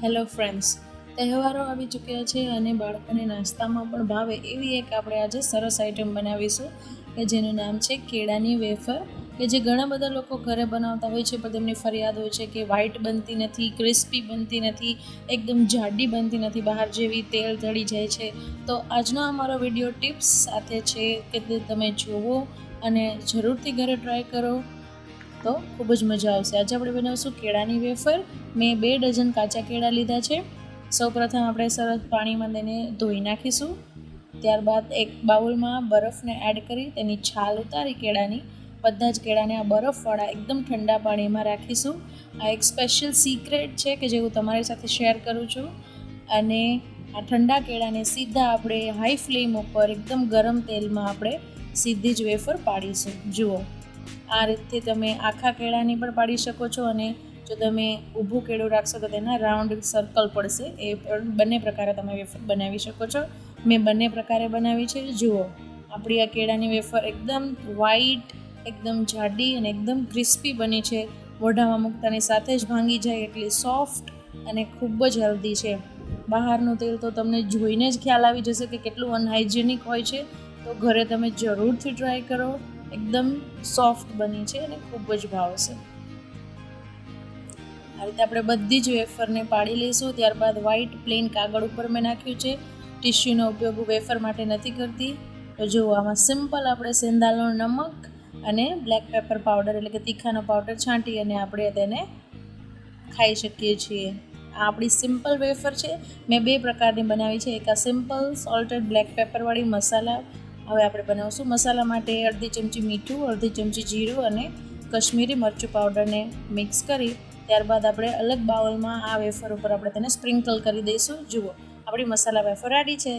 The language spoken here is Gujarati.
હેલો ફ્રેન્ડ્સ, તહેવારો આવી ચૂક્યા છે અને બાળકોને નાસ્તામાં પણ ભાવે એવી એક આપણે આજે સરસ આઈટમ બનાવીશું કે જેનું નામ છે કેળાની વેફર, કે જે ઘણા બધા લોકો ઘરે બનાવતા હોય છે, પણ તેમની ફરિયાદ હોય છે કે વ્હાઈટ બનતી નથી, ક્રિસ્પી બનતી નથી, એકદમ જાડી બનતી નથી, બહાર જેવી તેલ ચડી જાય છે. તો આજનો અમારો વિડીયો ટિપ્સ સાથે છે કે તે તમે જુઓ અને જરૂરથી ઘરે ટ્રાય કરો તો ખૂબ જ મજા આવશે. આજે આપણે બનાવશું કેળાની વેફર. મેં 2 ડઝન કાચા કેળા લીધા છે. સૌપ્રથમ આપણે સરસ પાણીમાં તેને ધોઈ નાખીશું. ત્યારબાદ એક બાઉલમાં બરફને એડ કરી તેની છાલ ઉતારી કેળાની બધા જ કેળાને આ બરફવાળા એકદમ ઠંડા પાણીમાં રાખીશું. આ એક સ્પેશિયલ સિક્રેટ છે કે જે હું તમારી સાથે શેર કરું છું. અને આ ઠંડા કેળાને સીધા આપણે હાઈ ફ્લેમ ઉપર એકદમ ગરમ તેલમાં આપણે સીધી જ વેફર પાડીશું. જુઓ, આ રીતથી તમે આખા કેળાની પણ પાડી શકો છો, અને જો તમે ઊભું કેળું રાખશો તો તેના રાઉન્ડ સર્કલ પડશે. એ પણ બંને પ્રકારે તમે વેફર બનાવી શકો છો. મેં બંને પ્રકારે બનાવી છે. જુઓ, આપણી આ કેળાની વેફર એકદમ વ્હાઈટ, એકદમ જાડી અને એકદમ ક્રિસ્પી બની છે. મોઢામાં મૂકતાની સાથે જ ભાંગી જાય એટલી સોફ્ટ અને ખૂબ જ હેલ્ધી છે. બહારનું તેલ તો તમને જોઈને જ ખ્યાલ આવી જશે કે કેટલું અનહાઇજેનિક હોય છે. તો ઘરે તમે જરૂરથી ટ્રાય કરો. એકદમ સોફ્ટ બની છે અને ખૂબ જ ભાવશે. આ રીતે આપણે બધી જ વેફરને પાડી લઈશું. ત્યારબાદ વ્હાઈટ પ્લેન કાગળ ઉપર મેં નાખ્યું છે. ટીશ્યુનો ઉપયોગ વેફર માટે નથી કરતી. તો જુઓ, આમાં સિમ્પલ આપણે સેંધાનો નમક અને બ્લેક પેપર પાવડર એટલે કે તીખાનો પાવડર છાંટી અને આપણે તેને ખાઈ શકીએ છીએ. આ આપણી સિમ્પલ વેફર છે. મેં 2 પ્રકારની બનાવી છે. એક આ સિમ્પલ સોલ્ટેડ બ્લેક પેપરવાળી મસાલા. હવે આપણે બનાવશું. મસાલા માટે અડધી ચમચી મીઠું, અડધી ચમચી જીરું અને કશ્મીરી મરચું પાવડરને મિક્સ કરી ત્યારબાદ આપણે અલગ બાઉલમાં આ વેફર ઉપર આપણે તેને સ્પ્રિંકલ કરી દઈશું. જુઓ, આપણી મસાલા વેફર રેડી છે.